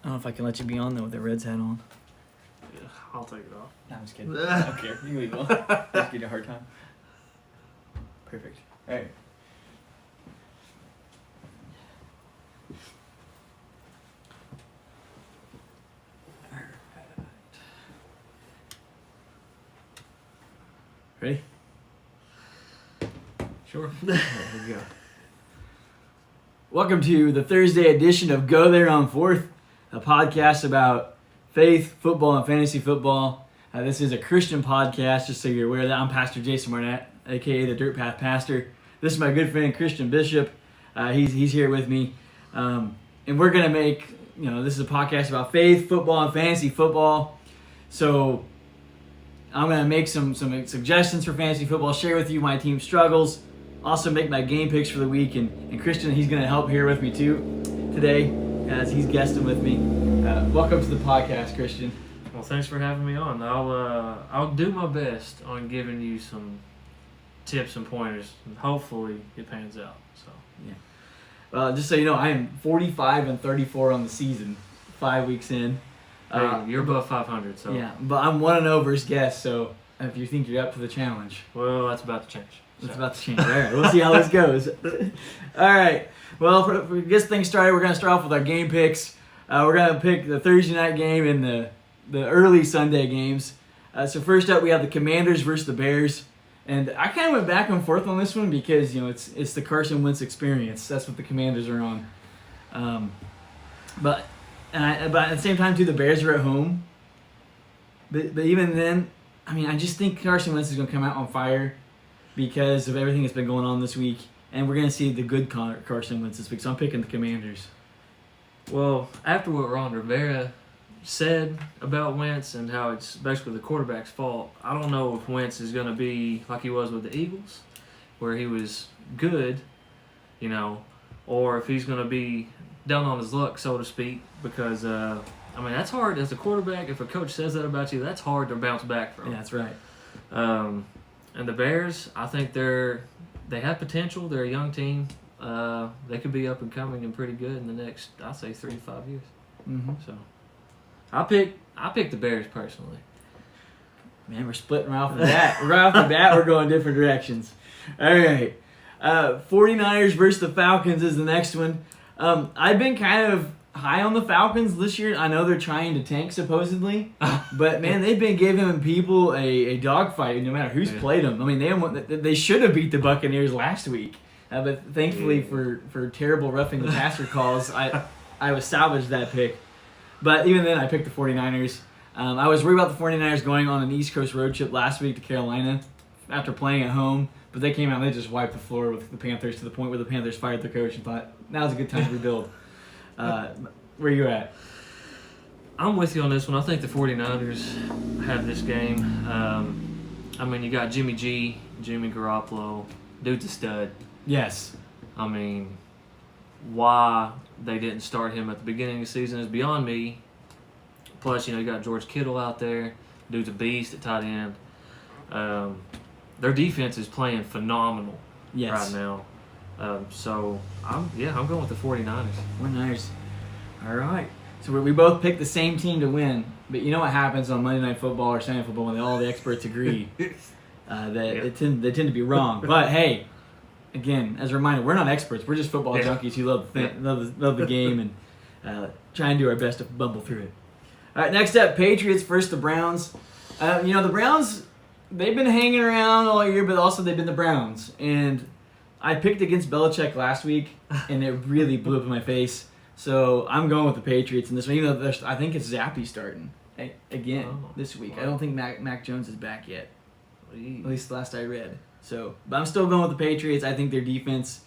I don't know if I can let you be on though with the Reds hat on. Yeah, I'll take it off. No, I'm just kidding. I don't care. You can leave it on. Just give you a hard time. Perfect. All right. Ready? Sure. Here we go. Welcome to the Thursday edition of Go There on Fourth, a podcast about faith, football, and fantasy football. This is a Christian podcast, just so you're aware of that. I'm Pastor Jason Marnett, a.k.a. the Dirt Path Pastor. This is my good friend, Christian Bishop. He's here with me. And we're going to make, this is a podcast about faith, football, and fantasy football. So I'm going to make some suggestions for fantasy football, share with you my team struggles, also make my game picks for the week. And Christian, he's going to help here with me too today as he's guesting with me. Welcome to the podcast, Christian. Well, thanks for having me on. I'll do my best on giving you some tips and pointers, and hopefully it pans out. So yeah. Just so you know, I am 45-34 on the season, 5 weeks in. Hey, you're above 500, so yeah. But I'm 1-0 versus guest. So if you think you're up for the challenge, well, that's about to change. It's about to change. All right, we'll see how this goes. All right. Well, to get things started, we're going to start off with our game picks. We're going to pick the Thursday night game and the early Sunday games. So first up, we have the Commanders versus the Bears. And I kind of went back and forth on this one because, it's the Carson Wentz experience. That's what the Commanders are on. But at the same time, too, the Bears are at home. But even then, I just think Carson Wentz is going to come out on fire because of everything that's been going on this week. And we're going to see the good Carson Wentz this week. So I'm picking the Commanders. Well, after what Ron Rivera said about Wentz and how it's basically the quarterback's fault, I don't know if Wentz is going to be like he was with the Eagles, where he was good, or if he's going to be down on his luck, so to speak, because, that's hard as a quarterback. If a coach says that about you, that's hard to bounce back from. Yeah, that's right. And the Bears, I think they have potential. They're a young team. They could be up and coming and pretty good in the next, I'd say, 3 to 5 years. Mm-hmm. So I pick the Bears personally. Man, we're splitting right off the bat. We're going different directions. All right. 49ers versus the Falcons is the next one. I've been kind of high on the Falcons this year. I know they're trying to tank supposedly, but man, they've been giving people a dogfight no matter who's played them. They should have beat the Buccaneers last week, but thankfully for terrible roughing the passer calls, I was salvaged that pick. But even then, I picked the 49ers. I was worried about the 49ers going on an East Coast road trip last week to Carolina after playing at home, but they came out and they just wiped the floor with the Panthers to the point where the Panthers fired their coach and thought, now's a good time to rebuild. Where you at? I'm with you on this one. I think the 49ers have this game. You got Jimmy Garoppolo. Dude's a stud. Yes. Why they didn't start him at the beginning of the season is beyond me. Plus, you got George Kittle out there. Dude's a beast at tight end. Their defense is playing phenomenal right now. So I'm going with the 49ers. 49ers. All right. So we both picked the same team to win, but you know what happens on Monday Night Football or Sunday Night Football when all the experts agree they tend to be wrong. But hey, again, as a reminder, we're not experts. We're just football junkies who love the game and try and do our best to bumble through it. All right, next up, Patriots versus the Browns. The Browns, they've been hanging around all year, but also they've been the Browns. And I picked against Belichick last week, and it really blew up in my face. So I'm going with the Patriots in this one, even though I think it's Zappe starting again this week. Wow. I don't think Mac Jones is back yet, at least last I read. So, but I'm still going with the Patriots. I think their defense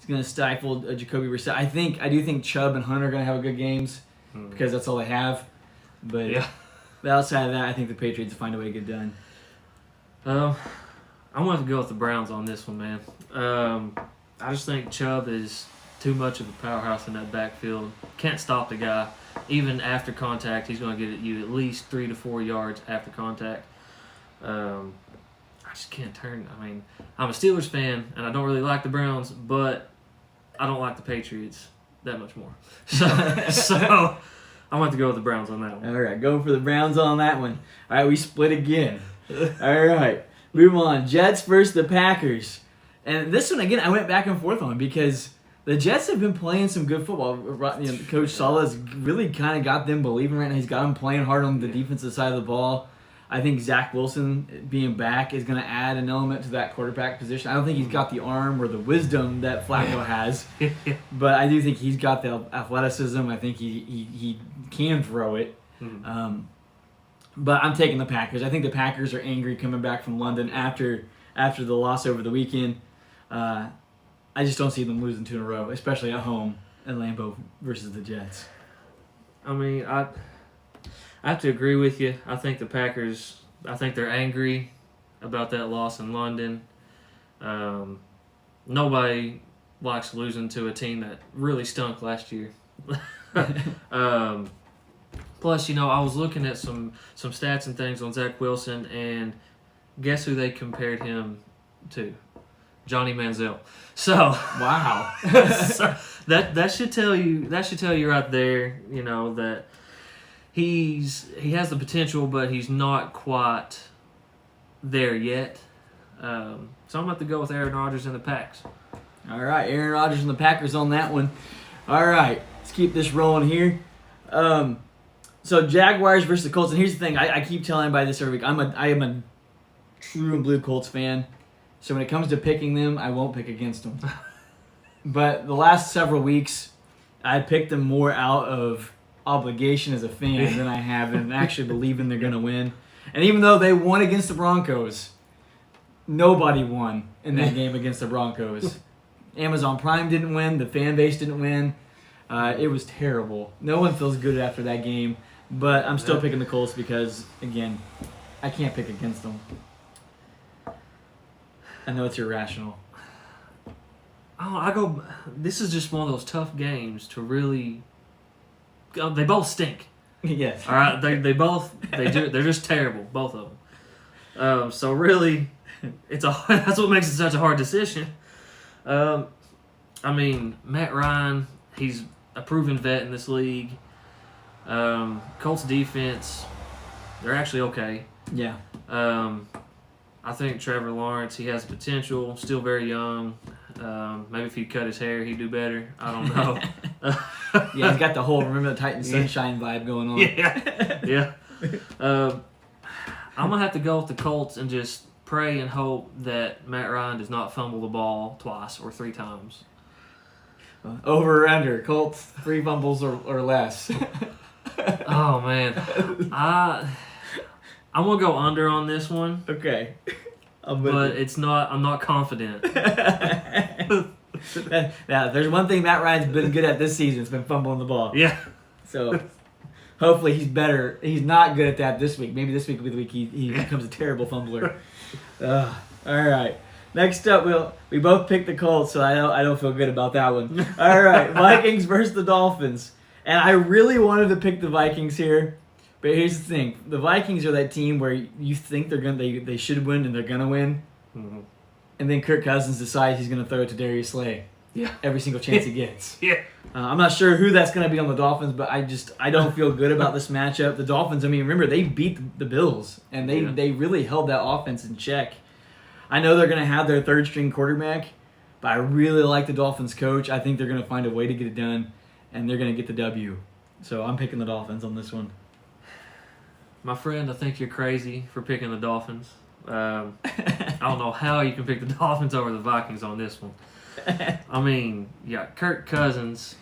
is going to stifle Jacoby Brissett. I do think Chubb and Hunter are going to have good games because that's all they have. But outside of that, I think the Patriots will find a way to get done. I want to go with the Browns on this one, man. I just think Chubb is too much of a powerhouse in that backfield. Can't stop the guy. Even after contact, he's going to get you at least 3 to 4 yards after contact. I just can't turn. I'm a Steelers fan, and I don't really like the Browns, but I don't like the Patriots that much more. So I'm going to go with the Browns on that one. All right, going for the Browns on that one. All right, we split again. All right, move on. Jets versus the Packers. And this one, again, I went back and forth on because the Jets have been playing some good football. You know, Coach Saleh's really kind of got them believing right now. He's got them playing hard on the defensive side of the ball. I think Zach Wilson being back is going to add an element to that quarterback position. I don't think he's got the arm or the wisdom that Flacco has, but I do think he's got the athleticism. I think he can throw it. But I'm taking the Packers. I think the Packers are angry coming back from London after the loss over the weekend. I just don't see them losing 2 in a row, especially at home at Lambeau versus the Jets. I mean, I have to agree with you. I think the Packers, I think they're angry about that loss in London. Nobody likes losing to a team that really stunk last year. Plus, you know, I was looking at some stats and things on Zach Wilson, and guess who they compared him to? Johnny Manziel. So wow, so that should tell you right there, you know, that he has the potential, but he's not quite there yet. So I'm about to go with Aaron Rodgers and the Packs. All right, Aaron Rodgers and the Packers on that one. All right, let's keep this rolling here. So Jaguars versus the Colts, and here's the thing: I keep telling everybody this every week. I am a true and blue Colts fan. So when it comes to picking them, I won't pick against them. But the last several weeks, I picked them more out of obligation as a fan than I have in actually believing they're going to win. And even though they won against the Broncos, nobody won in that game against the Broncos. Amazon Prime didn't win. The fan base didn't win. It was terrible. No one feels good after that game. But I'm still picking the Colts because, again, I can't pick against them. I know it's irrational. This is just one of those tough games to really. They both stink. Yes. All right. They're just terrible, both of them. So really, that's what makes it such a hard decision. I mean, Matt Ryan, he's a proven vet in this league. Colts defense, they're actually okay. Yeah. I think Trevor Lawrence, he has potential, still very young. Maybe if he cut his hair, he'd do better. I don't know. Yeah, he's got the whole Remember the Titans Sunshine vibe going on. Yeah. I'm going to have to go with the Colts and just pray and hope that Matt Ryan does not fumble the ball twice or 3 times. Over or under, Colts 3 fumbles or less. Oh, man. I'm going to go under on this one. Okay. But it's not. I'm not confident. Now, there's one thing Matt Ryan's been good at this season. It's been fumbling the ball. Yeah. So, hopefully he's better. He's not good at that this week. Maybe this week will be the week he becomes a terrible fumbler. All right. Next up, we both picked the Colts, so I don't feel good about that one. All right. Vikings versus the Dolphins. And I really wanted to pick the Vikings here. But here's the thing: the Vikings are that team where you think they should win and they're gonna win, and then Kirk Cousins decides he's gonna throw it to Darius Slay. Yeah, every single chance he gets. Yeah, I'm not sure who that's gonna be on the Dolphins, but I don't feel good about this matchup. The Dolphins, I mean, remember they beat the Bills and they really held that offense in check. I know they're gonna have their 3rd string quarterback, but I really like the Dolphins coach. I think they're gonna find a way to get it done, and they're gonna get the W. So I'm picking the Dolphins on this one. My friend, I think you're crazy for picking the Dolphins. I don't know how you can pick the Dolphins over the Vikings on this one. I mean, you got Kirk Cousins,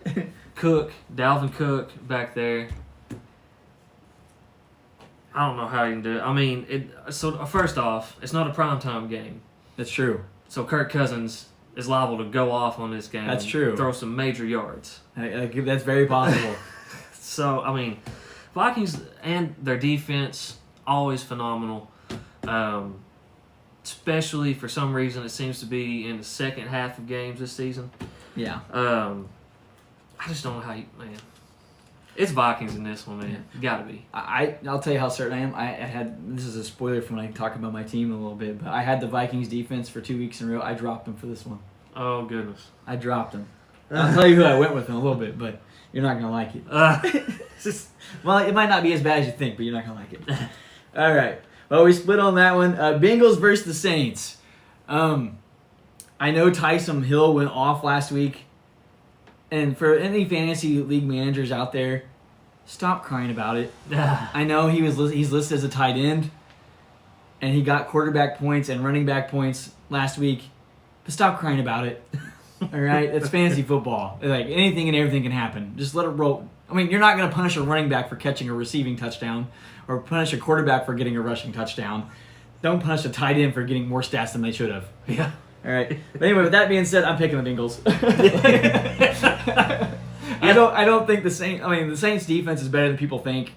Dalvin Cook back there. I don't know how you can do it. I mean, so first off, it's not a primetime game. That's true. So Kirk Cousins is liable to go off on this game. That's true. Throw some major yards. That's very possible. So, I mean, Vikings and their defense, always phenomenal. Especially for some reason, it seems to be in the second half of games this season. Yeah. I just don't know how man. It's Vikings in this one, man. You gotta be. I'll tell you how certain I am. I had, this is a spoiler from when I talk about my team a little bit, but I had the Vikings defense for 2 weeks in a row. I dropped them for this one. Oh, goodness. I dropped them. I'll tell you who I went with in a little bit, but you're not gonna like it. Well, it might not be as bad as you think, but you're not gonna like it. All right. Well, we split on that one. Bengals versus the Saints. I know Taysom Hill went off last week, and for any fantasy league managers out there, stop crying about it. I know he's listed as a tight end, and he got quarterback points and running back points last week, but stop crying about it. All right, it's fantasy football. Like anything and everything can happen. Just let it roll. I mean, you're not going to punish a running back for catching a receiving touchdown, or punish a quarterback for getting a rushing touchdown. Don't punish a tight end for getting more stats than they should have. Yeah. All right. But anyway, with that being said, I'm picking the Bengals. I don't think the Saints. I mean, the Saints' defense is better than people think,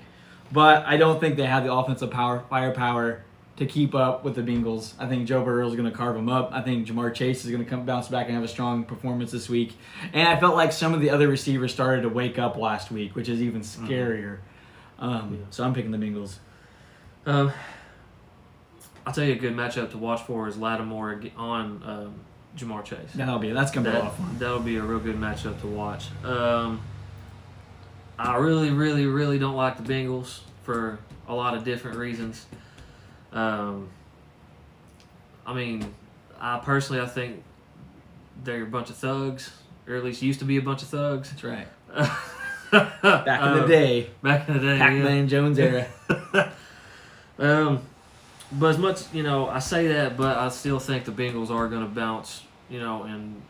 but I don't think they have the offensive firepower to keep up with the Bengals. I think Joe Burrow is going to carve them up. I think Jamar Chase is going to bounce back and have a strong performance this week. And I felt like some of the other receivers started to wake up last week, which is even scarier. So I'm picking the Bengals. I'll tell you a good matchup to watch for is Lattimore on Jamar Chase. That's going to be a lot of fun. That'll be a real good matchup to watch. I really, really, really don't like the Bengals for a lot of different reasons. I mean, I think they're a bunch of thugs, or at least used to be a bunch of thugs. That's right. Back in the day. Pac-Man Jones era. But as much, I say that, but I still think the Bengals are going to bounce, and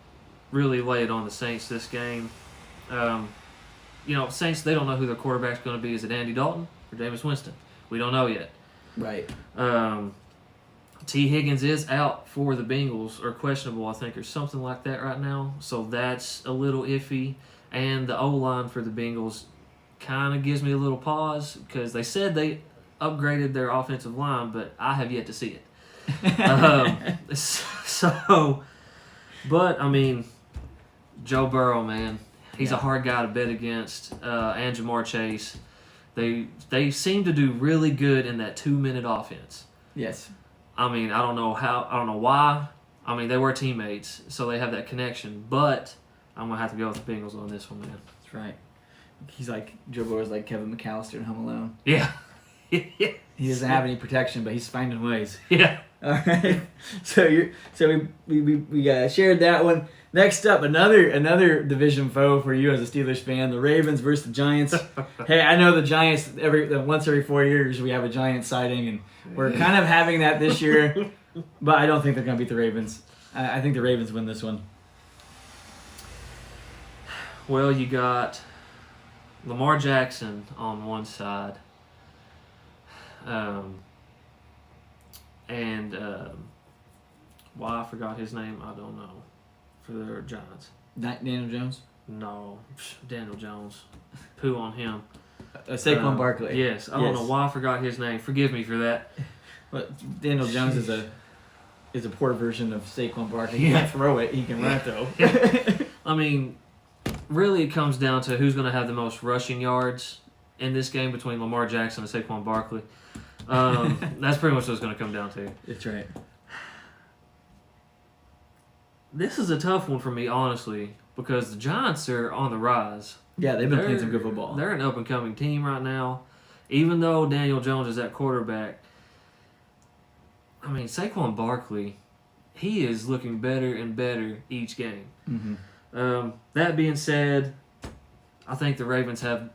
really lay it on the Saints this game. Saints, they don't know who their quarterback's going to be. Is it Andy Dalton or Jameis Winston? We don't know yet. Right. T. Higgins is out for the Bengals, or questionable, I think, or something like that right now. So that's a little iffy. And the O-line for the Bengals kind of gives me a little pause because they said they upgraded their offensive line, but I have yet to see it. But, I mean, Joe Burrow, man, he's a hard guy to bet against, and Jamar Chase. They seem to do really good in that 2-minute offense. Yes. I mean, I don't know why. I mean, they were teammates, so they have that connection. But I'm going to have to go with the Bengals on this one, man. That's right. He's like, Joe Burrow's like Kevin McAllister in Home Alone. Yeah. He doesn't have any protection, but he's finding ways. Yeah. All right. So we shared that one. Next up, another division foe for you as a Steelers fan: the Ravens versus the Giants. Hey, I know the Giants. Once every 4 years we have a Giants sighting, and we're kind of having that this year. But I don't think they're going to beat the Ravens. I think the Ravens win this one. Well, you got Lamar Jackson on one side. Why I forgot his name, I don't know. For the Giants. Daniel Jones? No, Daniel Jones. Poo on him. Saquon Barkley. Yes, I don't know why I forgot his name. Forgive me for that. But Daniel Jones is a poor version of Saquon Barkley. He can't throw it. He can run it though. I mean, really, it comes down to who's going to have the most rushing yards in this game between Lamar Jackson and Saquon Barkley. That's pretty much what it's going to come down to. That's right. This is a tough one for me, honestly, because the Giants are on the rise. Yeah, they've been playing some good football. They're an up-and-coming team right now. Even though Daniel Jones is at quarterback, I mean, Saquon Barkley, he is looking better and better each game. Mm-hmm. That being said, I think the Ravens have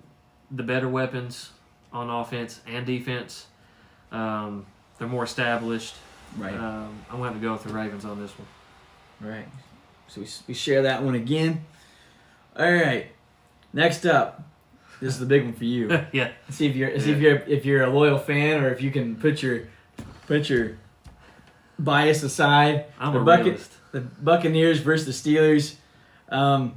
the better weapons on offense and defense. They're more established. Right. I'm going to have to go with the Ravens on this one. Right. So we share that one again. All right. Next up, this is the big one for you. Yeah. See if you're a loyal fan, or if you can put your bias aside. I'm a realist. The Buccaneers versus the Steelers. I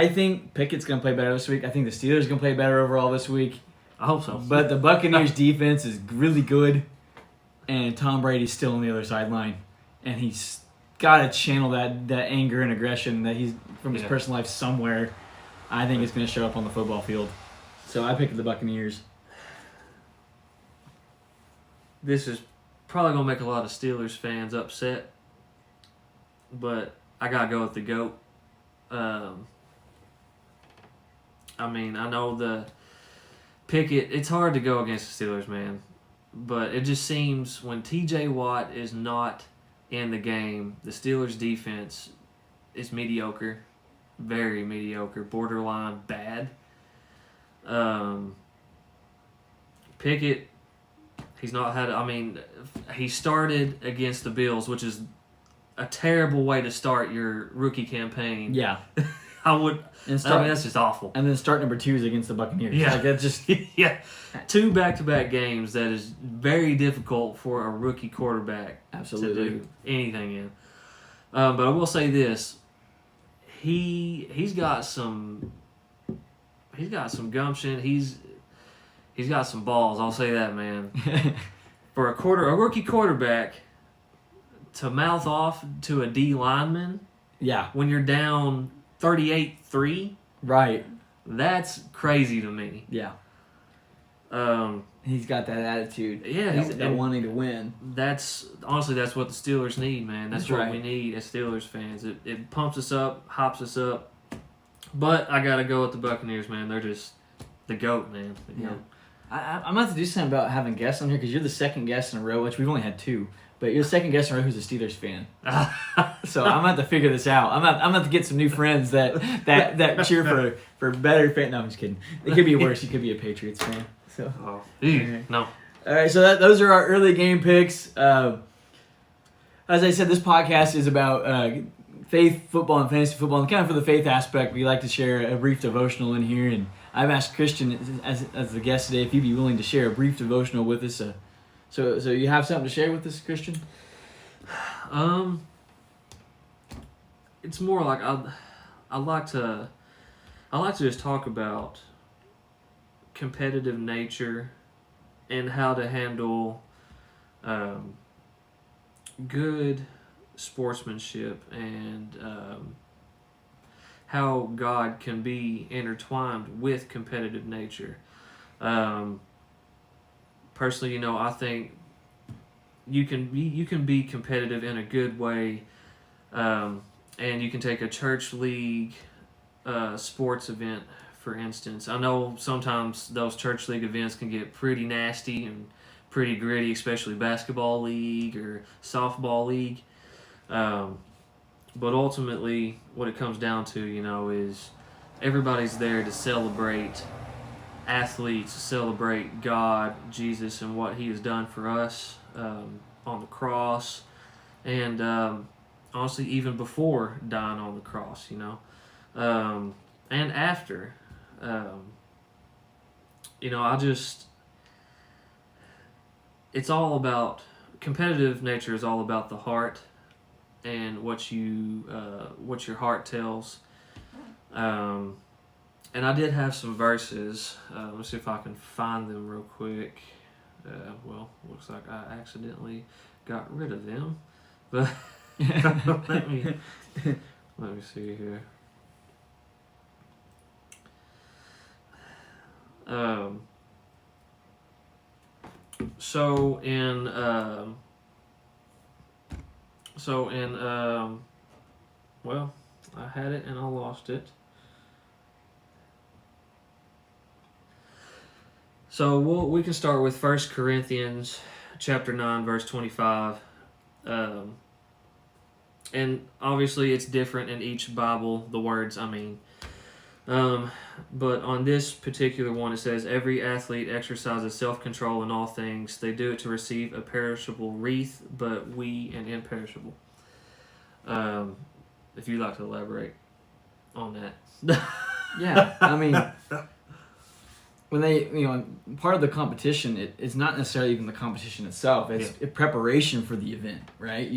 think Pickett's gonna play better this week. I think the Steelers gonna play better overall this week. I hope so. But the Buccaneers defense is really good, and Tom Brady's still on the other sideline. And he's got to channel that anger and aggression that he's from his personal life somewhere. I think it's going to show up on the football field. So I picked the Buccaneers. This is probably going to make a lot of Steelers fans upset. But I gotta go with the GOAT. I mean, I know the Pickett. It's hard to go against the Steelers, man, but it just seems when T.J. Watt is not in the game, the Steelers' defense is mediocre, very mediocre, borderline bad. Pickett, he's not had. I mean, he started against the Bills, which is a terrible way to start your rookie campaign. Yeah. I mean, that's just awful. And then start number 2 is against the Buccaneers. Yeah. Like, that's just... yeah. 2 back-to-back games that is very difficult for a rookie quarterback Absolutely. to do anything in. But I will say this. He's got some gumption. He's got some balls. I'll say that, man. For a rookie quarterback to mouth off to a D lineman Yeah. when you're down 38-3, Right. that's crazy to me. Yeah. Um, He's got that attitude. Yeah, that wanting to win. That's what the Steelers need, man. That's what right. we need as Steelers fans. It pumps us up, hops us up. But I gotta go with the Buccaneers, man. They're just the GOAT, man. The Yeah. GOAT. I'm going to have to do something about having guests on here because you're the second guest in a row, which we've only had 2. But you're the second guest in a row who's a Steelers fan. So I'm going to have to figure this out. I'm going to have to get some new friends that cheer for better fan. No, I'm just kidding. It could be worse. You could be a Patriots fan. So. Oh, ew, no. All right, so those are our early game picks. As I said, this podcast is about faith, football, and fantasy football. And kind of for the faith aspect, we like to share a brief devotional in here. And I've asked Christian as the guest today if he'd be willing to share a brief devotional with us. So you have something to share with us, Christian? It's more like I like to just talk about competitive nature and how to handle good sportsmanship and how God can be intertwined with competitive nature. Personally, I think you can be competitive in a good way, and you can take a church league sports event, for instance. I know sometimes those church league events can get pretty nasty and pretty gritty, especially basketball league or softball league. But ultimately, what it comes down to, is everybody's there to celebrate athletes, to celebrate God, Jesus, and what He has done for us on the cross, and honestly, even before dying on the cross, and after. It's all about, competitive nature is all about the heart and what your heart tells. And I did have some verses. Let's see if I can find them real quick. Looks like I accidentally got rid of them. But let me see here. I had it and I lost it. So we can start with 1 Corinthians chapter 9, verse 25. And obviously it's different in each Bible, the words, but on this particular one it says, every athlete exercises self-control in all things. They do it to receive a perishable wreath, but we an imperishable. If you'd like to elaborate on that. Yeah, when they, part of the competition, it's not necessarily even the competition itself. It's a preparation for the event, right?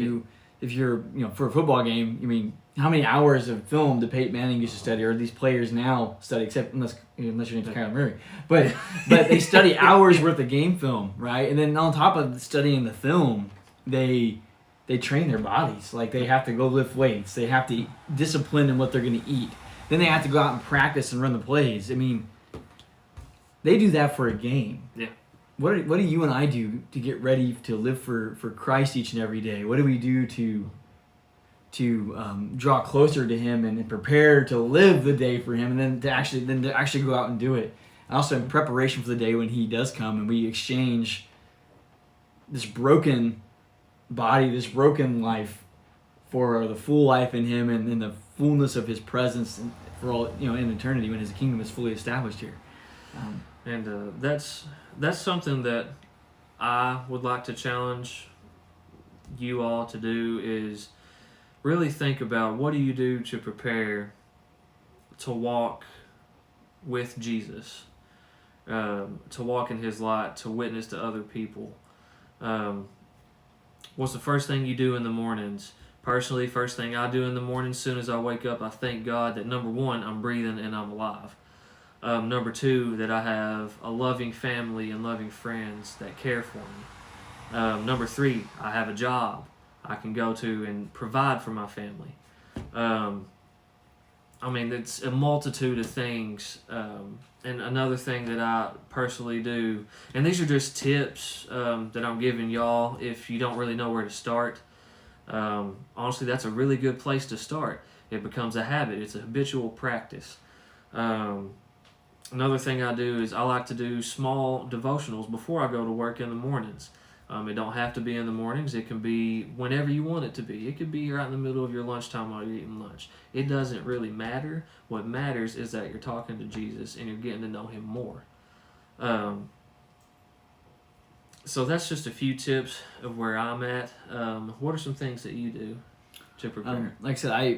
If you're, for a football game, how many hours of film did Peyton Manning used to study, or these players now study, except unless you're into Kyler Murray. But they study hours worth of game film, right? And then on top of studying the film, they train their bodies. Like, they have to go lift weights. They have to discipline in what they're going to eat. Then they have to go out and practice and run the plays. They do that for a game. Yeah. What do you and I do to get ready to live for Christ each and every day? What do we do to to draw closer to Him and prepare to live the day for Him, and then to actually go out and do it. And also in preparation for the day when He does come, and we exchange this broken body, this broken life, for the full life in Him and in the fullness of His presence for all, in eternity when His kingdom is fully established here. And that's something that I would like to challenge you all to do, is really think about what do you do to prepare to walk with Jesus, to walk in His light, to witness to other people. What's the first thing you do in the mornings? Personally, first thing I do in the morning, as soon as I wake up, I thank God that number one, I'm breathing and I'm alive. Number two, that I have a loving family and loving friends that care for me. Number three, I have a job I can go to and provide for my family. It's a multitude of things. And another thing that I personally do, and these are just tips that I'm giving y'all if you don't really know where to start. Honestly, that's a really good place to start. It becomes a habit. It's a habitual practice. Another thing I do is I like to do small devotionals before I go to work in the mornings. It don't have to be in the mornings. It can be whenever you want it to be. It could be right in the middle of your lunchtime while you're eating lunch. It doesn't really matter. What matters is that you're talking to Jesus and you're getting to know Him more. So that's just a few tips of where I'm at. What are some things that you do to prepare? Like I said, I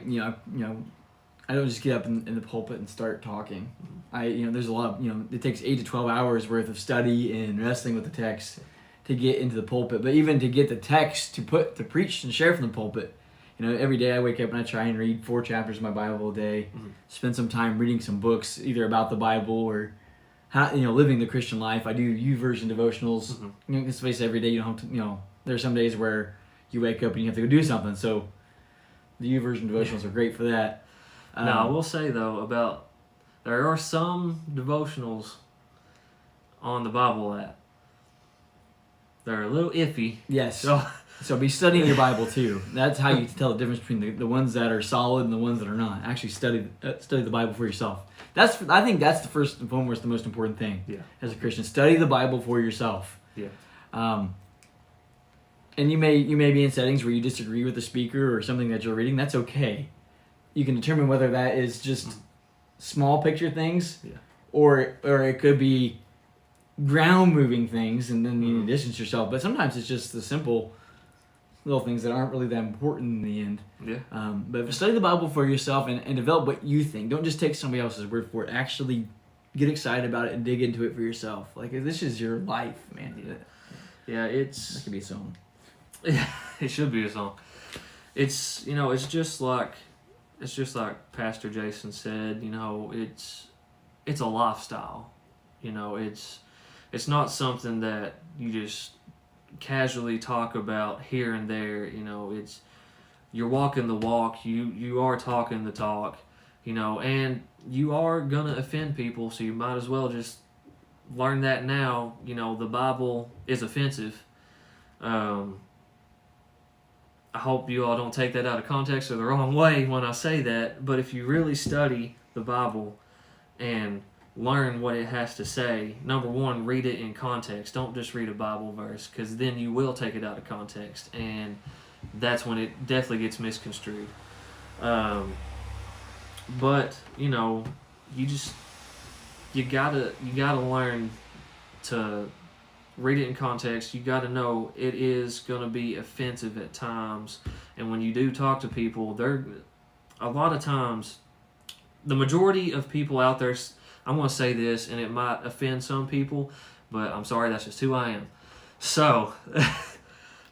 don't just get up in the pulpit and start talking. There's a lot of, it takes 8 to 12 hours worth of study and wrestling with the text to get into the pulpit. But even to get the text to preach and share from the pulpit, every day I wake up and I try and read 4 chapters of my Bible a day, spend some time reading some books either about the Bible or how, living the Christian life. I do YouVersion devotionals. Let's face it, every day you don't have to, there's some days where you wake up and you have to go do something. So the YouVersion devotionals are great for that. Now, I will say, though, there are some devotionals on the Bible app. They're a little iffy. Yes. So be studying your Bible, too. That's how you tell the difference between the ones that are solid and the ones that are not. Actually study the Bible for yourself. I think that's the first and foremost, the most important thing as a Christian. Study the Bible for yourself. Yeah. And you may be in settings where you disagree with the speaker or something that you're reading. That's okay. You can determine whether that is just small picture things, or it could be ground moving things, and then you need to distance yourself. But sometimes it's just the simple little things that aren't really that important in the end. Yeah. But study the Bible for yourself and develop what you think. Don't just take somebody else's word for it. Actually get excited about it and dig into it for yourself. Like, this is your life, man. Yeah, that could be a song. Yeah, it should be a song. It's it's just like Pastor Jason said. It's a lifestyle. It's not something that you just casually talk about here and there. You're walking the walk. You are talking the talk. And you are gonna offend people, so you might as well just learn that now. The Bible is offensive. I hope you all don't take that out of context or the wrong way when I say that, but if you really study the Bible and learn what it has to say, number one, read it in context. Don't just read a Bible verse, because then you will take it out of context, and that's when it definitely gets misconstrued. But you gotta learn to read it in context. You got to know it is going to be offensive at times. And when you do talk to people, a lot of times, the majority of people out there, I'm going to say this, and it might offend some people, but I'm sorry, that's just who I am. So,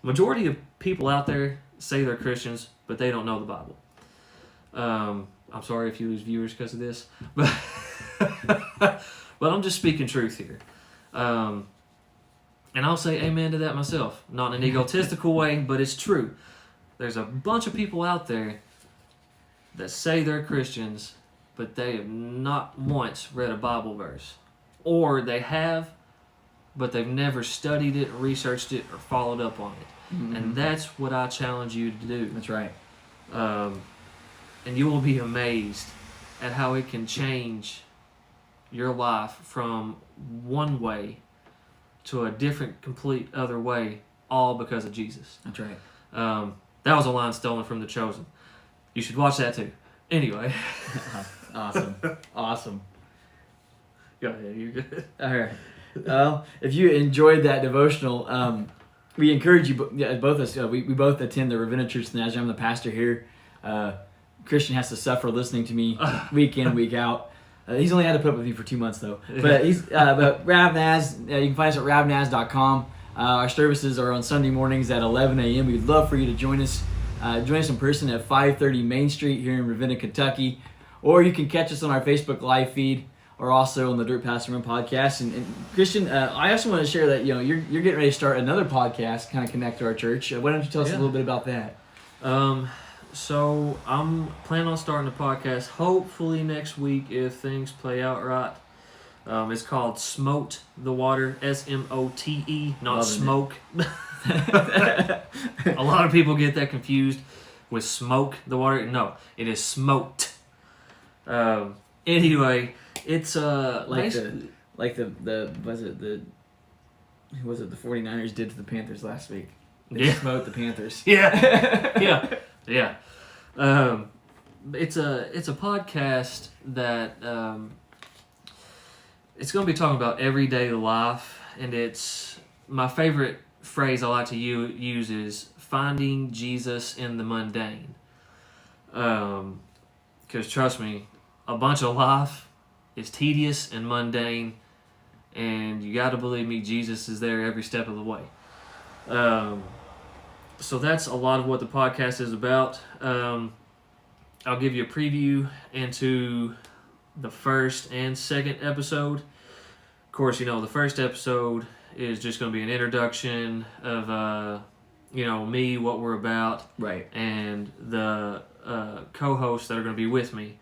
majority of people out there say they're Christians, but they don't know the Bible. I'm sorry if you lose viewers because of this, but I'm just speaking truth here. And I'll say amen to that myself. Not in an egotistical way, but it's true. There's a bunch of people out there that say they're Christians, but they have not once read a Bible verse. Or they have, but they've never studied it, researched it, or followed up on it. Mm-hmm. And that's what I challenge you to do. That's right. And you will be amazed at how it can change your life from one way to a different, complete other way, all because of Jesus. That's right. That was a line stolen from The Chosen. You should watch that too. Anyway. Awesome. Go ahead, you're good. All right. Well, if you enjoyed that devotional, we encourage you, both of us, we both attend the Ravenna Church of the Nazarene. I'm the pastor here. Christian has to suffer listening to me week in, week out. He's only had to put up with me for 2 months, though. But but Rav Naz, you can find us at ravnaz.com. Our services are on Sunday mornings at 11 a.m. We'd love for you to join us. Join us in person at 530 Main Street here in Ravenna, Kentucky. Or you can catch us on our Facebook live feed, or also on the Dirt Past Sermon podcast. And Christian, I also want to share that you're getting ready to start another podcast, kind of connect to our church. Why don't you tell us a little bit about that? So I'm planning on starting a podcast hopefully next week if things play out right. It's called Smote the Water, SMOTE, not Loving smoke. A lot of people get that confused with smoke the water. No, it is smoked. Anyway, it's Like the the 49ers did to the Panthers last week. They smote the Panthers. Yeah. It's a podcast that it's going to be talking about everyday life, and it's my favorite phrase I like to use is finding Jesus in the mundane. Because trust me, a bunch of life is tedious and mundane, and you got to believe me, Jesus is there every step of the way. So that's a lot of what the podcast is about. I'll give you a preview into the first and second episode. Of course, the first episode is just going to be an introduction of, me, what we're about, Right. and the co-hosts that are going to be with me.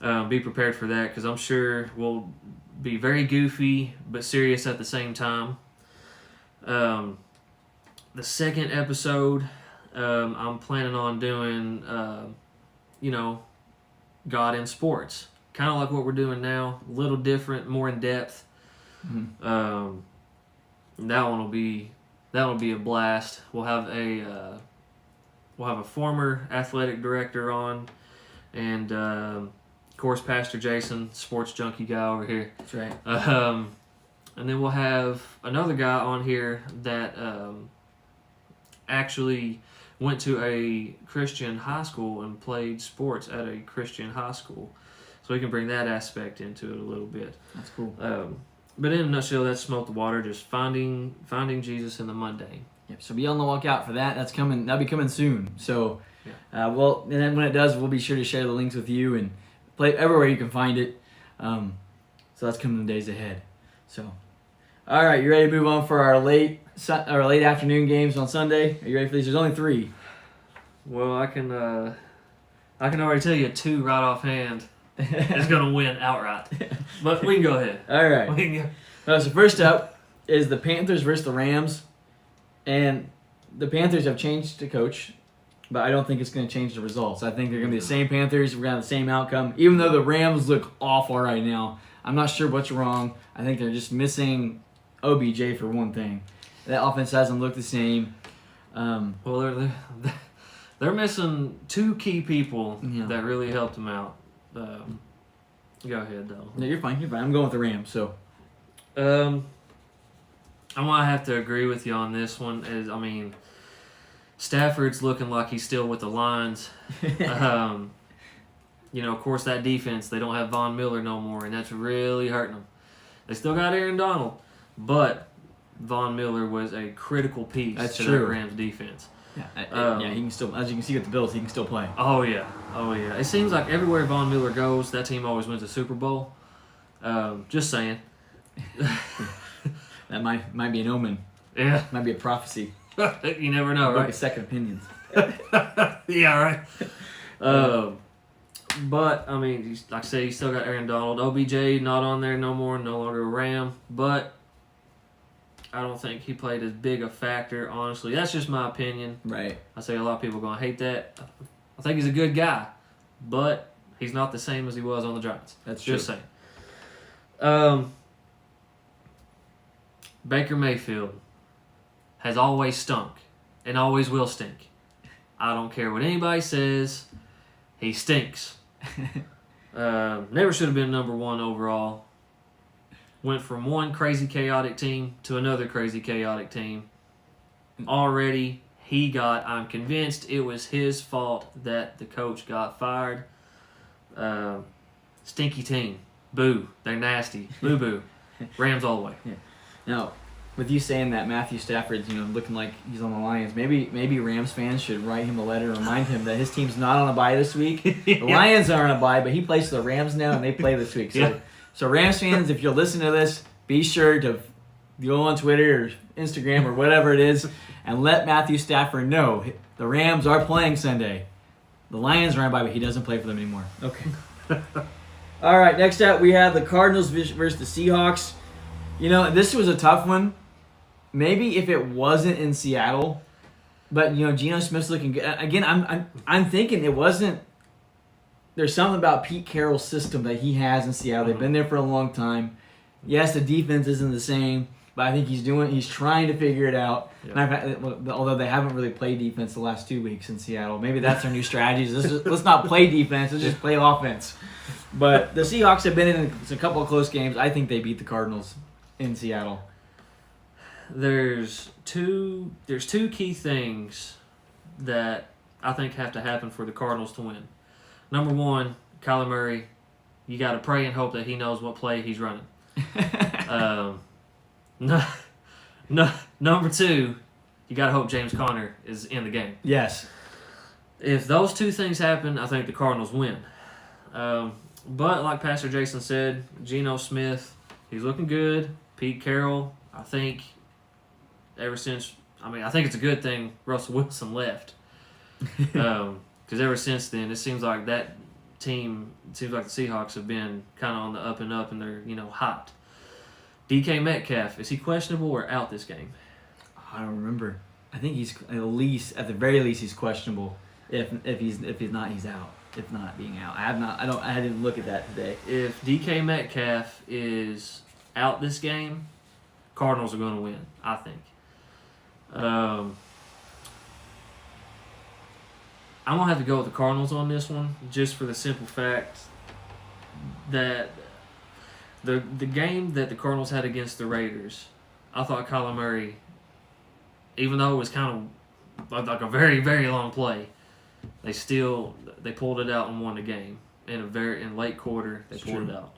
Be prepared for that, because I'm sure we'll be very goofy but serious at the same time. The second episode, I'm planning on doing, God in sports. Kind of like what we're doing now, a little different, more in depth. Mm-hmm. That one will be a blast. We'll have a former athletic director on, and of course Pastor Jason, sports junkie guy over here. That's right. And then we'll have another guy on here that actually went to a Christian high school and played sports at a Christian high school, so we can bring that aspect into it a little bit. That's cool. But in a nutshell, that's Smoke the Water, just finding Jesus in the mundane. Yep. So be on the lookout for that. That's coming. That'll be coming soon. So, Yeah. and then when it does, we'll be sure to share the links with you and play everywhere you can find it. So that's coming in the days ahead. So, all right, you ready to move on for our late afternoon games on Sunday? Are you ready for these? There's only 3. Well, I can already tell you 2 right offhand is going to win outright. But we can go ahead. All right. We can go. So first up is the Panthers versus the Rams, and the Panthers have changed the coach, but I don't think it's going to change the results. I think they're going to be the same Panthers. We're going to have the same outcome, even though the Rams look awful right now. I'm not sure what's wrong. I think they're just missing OBJ for one thing. That offense hasn't looked the same. Well, they're missing 2 key people that really helped them out. Go ahead, though. No, you're fine. I'm going with the Rams. So, I might have to agree with you on this one. Stafford's looking like he's still with the Lions. Of course, that defense, they don't have Von Miller no more, and that's really hurting them. They still got Aaron Donald, but Von Miller was a critical piece to that Rams defense. Yeah, he can still, as you can see with the Bills, he can still play. Oh yeah. It seems like everywhere Von Miller goes, that team always wins a Super Bowl. Just saying. That might be an omen. Yeah. Might be a prophecy. You never know, right? Second opinions. Yeah, right. But like I say, you still got Aaron Donald. OBJ not on there no more, no longer a Ram. But I don't think he played as big a factor, honestly. That's just my opinion. Right. I say a lot of people are going to hate that. I think he's a good guy, but he's not the same as he was on the Giants. That's Just true. saying. Baker Mayfield has always stunk and always will stink. I don't care what anybody says. He stinks. Never should have been number one overall. Went from one crazy chaotic team to another crazy chaotic team. Already, I'm convinced it was his fault that the coach got fired. Stinky team. Boo. They're nasty. Boo boo. Rams all the way. Yeah. Now, with you saying that Matthew Stafford's, looking like he's on the Lions, maybe Rams fans should write him a letter and remind him that his team's not on a bye this week. The Lions are on a bye, but he plays for the Rams now, and they play this week. So Rams fans, if you're listening to this, be sure to go on Twitter or Instagram or whatever it is and let Matthew Stafford know the Rams are playing Sunday. The Lions are on a bye, but he doesn't play for them anymore. Okay. All right, next up we have the Cardinals versus the Seahawks. This was a tough one. Maybe if it wasn't in Seattle, but Geno Smith's looking good. Again, I'm thinking it wasn't. There's something about Pete Carroll's system that he has in Seattle. They've been there for a long time. Yes, the defense isn't the same, but I think he's trying to figure it out. Yeah. Although they haven't really played defense the last 2 weeks in Seattle, maybe that's their new strategy. Let's not play defense. Let's just play offense. But the Seahawks have been in a couple of close games. I think they beat the Cardinals in Seattle. There's two key things that I think have to happen for the Cardinals to win. Number one, Kyler Murray, you got to pray and hope that he knows what play he's running. Number two, you got to hope James Conner is in the game. Yes. If those two things happen, I think the Cardinals win. But like Pastor Jason said, Geno Smith, he's looking good. Pete Carroll, I think I think it's a good thing Russell Wilson left. Because ever since then, it seems like the Seahawks have been kind of on the up and up, and they're, hot. DK Metcalf, is he questionable or out this game? I don't remember. I think he's at the very least, he's questionable. If he's not, he's out. If not, being out. I didn't look at that today. If DK Metcalf is out this game, Cardinals are going to win, I think. I'm going to have to go with the Cardinals on this one, just for the simple fact that the game that the Cardinals had against the Raiders, I thought Kyler Murray, even though it was kind of like a very, very long play, they pulled it out and won the game. In late quarter, they pulled it out.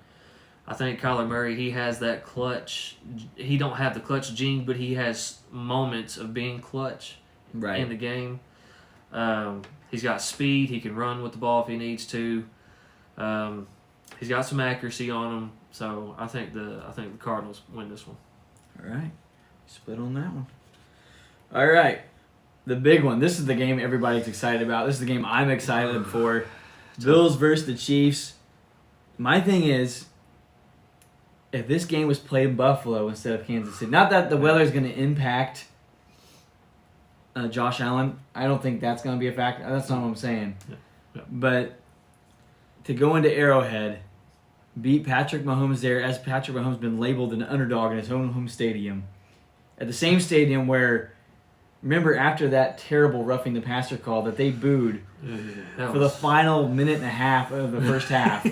I think Kyler Murray, he has that clutch. He don't have the clutch gene, but he has moments of being clutch in the game. He's got speed. He can run with the ball if he needs to. He's got some accuracy on him. So I think the Cardinals win this one. All right. Split on that one. All right. The big one. This is the game everybody's excited about. This is the game I'm excited for. Bills versus the Chiefs. My thing is, if this game was played in Buffalo instead of Kansas City, not that the weather is going to impact Josh Allen. I don't think that's going to be a factor. That's not what I'm saying. Yeah. But to go into Arrowhead, beat Patrick Mahomes there, as Patrick Mahomes been labeled an underdog in his own home stadium, at the same stadium where, remember after that terrible roughing the passer call that they booed for the final minute and a half of the first half,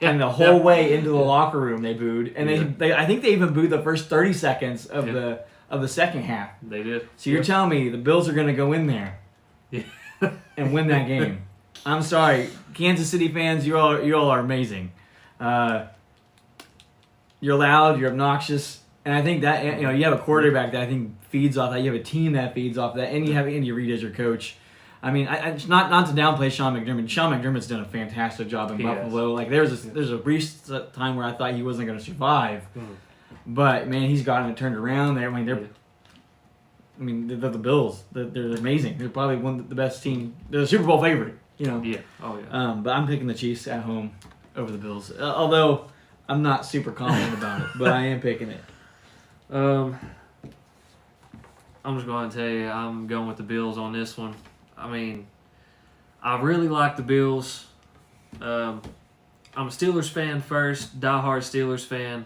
and the whole way into the locker room they booed, and they I think they even booed the first 30 seconds of the second half. They did. So you're telling me the Bills are going to go in there and win that game? I'm sorry, Kansas City fans, you all are amazing. You're loud, you're obnoxious, and I think that you have a quarterback that I think feeds off that. You have a team that feeds off that, and you have Andy Reid as your coach. I mean, it's not to downplay Sean McDermott. Sean McDermott's done a fantastic job in Buffalo. Like there's a brief time where I thought he wasn't going to survive, but man, he's gotten it turned around. They're the Bills. They're amazing. They're probably one of the best team. They're the Super Bowl favorite. Yeah. Oh yeah. But I'm picking the Chiefs at home over the Bills. Although I'm not super confident about it, but I am picking it. I'm just going to tell you, I'm going with the Bills on this one. I mean, I really like the Bills. I'm a Steelers fan first, diehard Steelers fan.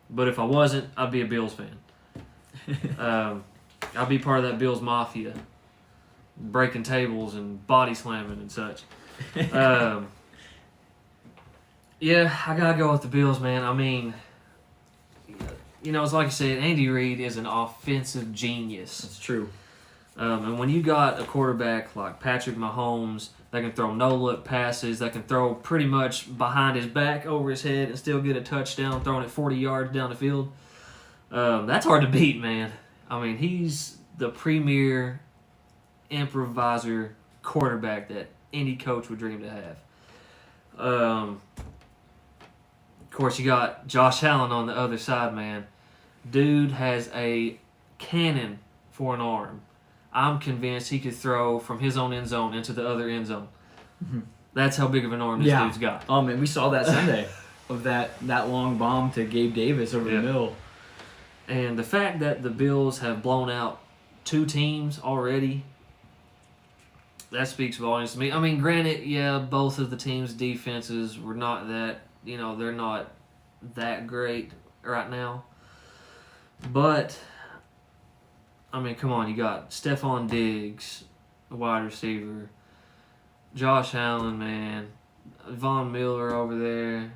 But if I wasn't, I'd be a Bills fan. I'd be part of that Bills mafia, breaking tables and body slamming and such. Yeah, I gotta go with the Bills, man. I mean, it's like I said, Andy Reid is an offensive genius. That's true. And when you got a quarterback like Patrick Mahomes that can throw no-look passes, that can throw pretty much behind his back over his head and still get a touchdown, throwing it 40 yards down the field, that's hard to beat, man. I mean, he's the premier improviser quarterback that any coach would dream to have. Of course, you got Josh Allen on the other side, man. Dude has a cannon for an arm. I'm convinced he could throw from his own end zone into the other end zone. Mm-hmm. That's how big of an arm this dude's got. Oh, man, we saw that Sunday of that long bomb to Gabe Davis over the middle. And the fact that the Bills have blown out 2 teams already, that speaks volumes to me. I mean, granted, both of the teams' defenses were not that, they're not that great right now. But, I mean, come on, you got Stephon Diggs, a wide receiver, Josh Allen, man, Von Miller over there.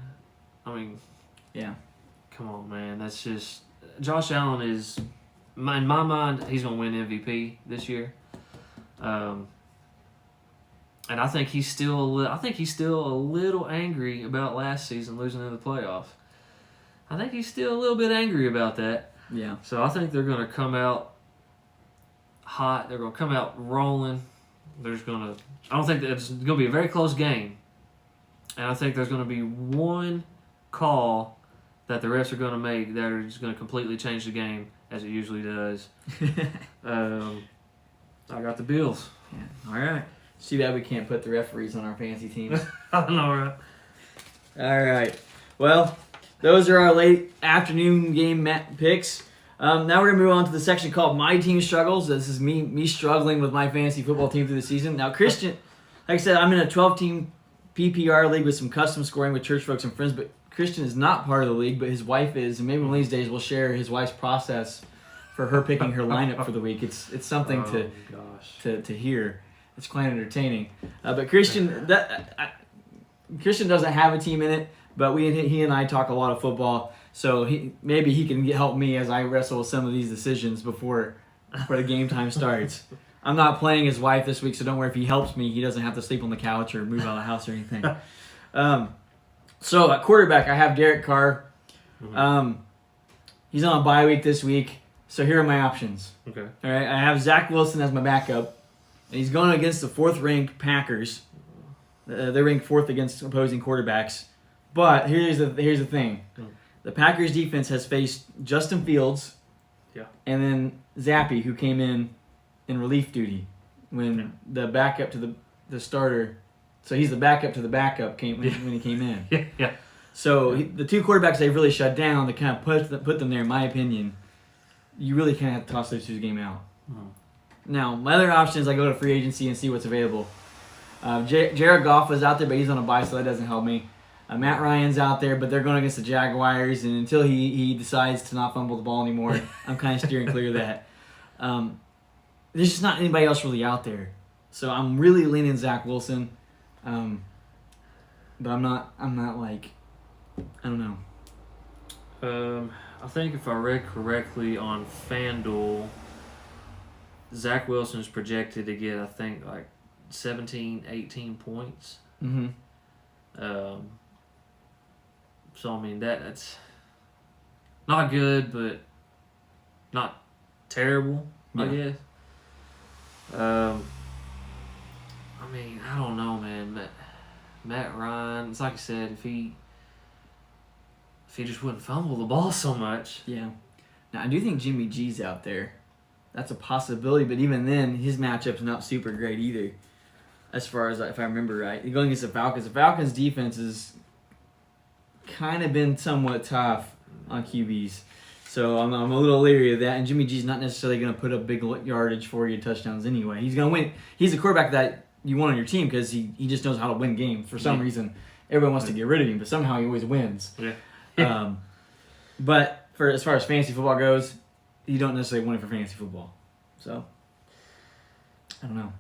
I mean, come on, man. That's just Josh Allen is, in my mind, he's gonna win MVP this year. And I think he's still a little angry about last season losing in the playoffs. I think he's still a little bit angry about that. Yeah. So I think they're gonna come out hot. They're gonna come out rolling. I don't think that it's gonna be a very close game. And I think there's gonna be one call that the refs are gonna make that is gonna completely change the game, as it usually does. I got the Bills. Yeah. All right. Too bad we can't put the referees on our fantasy teams. I know, right? All right. Well, those are our late afternoon game picks. Now we're going to move on to the section called My Team Struggles. This is me struggling with my fantasy football team through the season. Now, Christian, like I said, I'm in a 12-team PPR league with some custom scoring with church folks and friends, but Christian is not part of the league, but his wife is, and maybe one of these days we'll share his wife's process for her picking her lineup for the week. It's something to hear. It's quite entertaining. But Christian, Christian doesn't have a team in it, but he and I talk a lot of football, so maybe he can help me as I wrestle with some of these decisions before the game time starts. I'm not playing his wife this week, so don't worry. If he helps me, he doesn't have to sleep on the couch or move out of the house or anything. So at quarterback, I have Derek Carr. He's on a bye week this week, so here are my options. Okay. All right, I have Zach Wilson as my backup, and he's going against the 4th-ranked Packers. They're ranked 4th against opposing quarterbacks. But here's the thing. The Packers defense has faced Justin Fields and then Zappe, who came in relief duty when the backup to the starter. So he's the backup to the backup when he came in. Yeah. So the 2 quarterbacks they've really shut down to kind of put them there, in my opinion, you really kind of have to toss those 2 game out. Now, my other option is I go to free agency and see what's available. Jared Goff was out there, but he's on a bye, so that doesn't help me. Matt Ryan's out there, but they're going against the Jaguars, and until he decides to not fumble the ball anymore, I'm kind of steering clear of that. There's just not anybody else really out there. So I'm really leaning Zach Wilson. But I'm not like, I don't know. I think if I read correctly on FanDuel, Zach Wilson is projected to get, I think, like 17, 18 points. Mm-hmm. So, I mean, that's not good, but not terrible, I guess. I mean, I don't know, man. Matt Ryan, it's like I said, if he just wouldn't fumble the ball so much. Yeah. Now, I do think Jimmy G's out there. That's a possibility, but even then, his matchup's not super great either, as far as if I remember right. Going against the Falcons. The Falcons' defense has kind of been somewhat tough on QBs. So I'm a little leery of that. And Jimmy G's not necessarily going to put up big yardage for you touchdowns anyway. He's going to win. He's a quarterback that you want on your team because he just knows how to win games. For some reason, everyone wants to get rid of him, but somehow he always wins. Yeah. But as far as fantasy football goes, you don't necessarily win it for fantasy football. So, I don't know.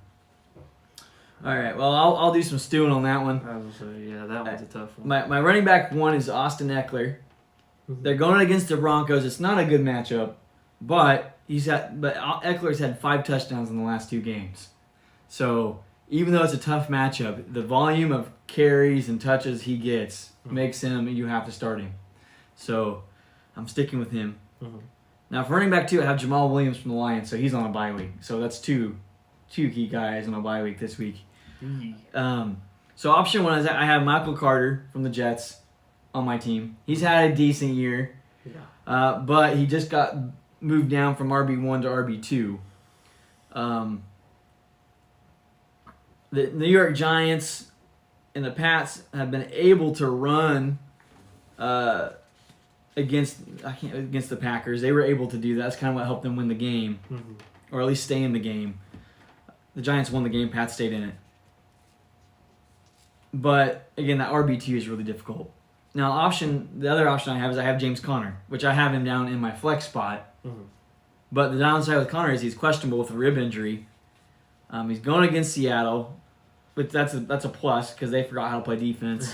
All right, well, I'll do some stewing on that one. I was that one's a tough one. My running back one is Austin Eckler. They're going against the Broncos. It's not a good matchup, but Eckler's had 5 touchdowns in the last 2 games. So even though it's a tough matchup, the volume of carries and touches he gets makes him, you have to start him. So I'm sticking with him. Now for running back 2, I have Jamal Williams from the Lions, so he's on a bye week. So that's two key guys on a bye week this week. So option 1 is I have Michael Carter from the Jets on my team. He's had a decent year, but he just got moved down from RB1 to RB2. The New York Giants and the Pats have been able to run against the Packers. They were able to do that. That's kind of what helped them win the game, or at least stay in the game. The Giants won the game. Pats stayed in it. But again, that RB2 is really difficult. Now, the other option I have is I have James Conner, which I have him down in my flex spot. But the downside with Conner is he's questionable with a rib injury. He's going against Seattle, but that's a plus because they forgot how to play defense.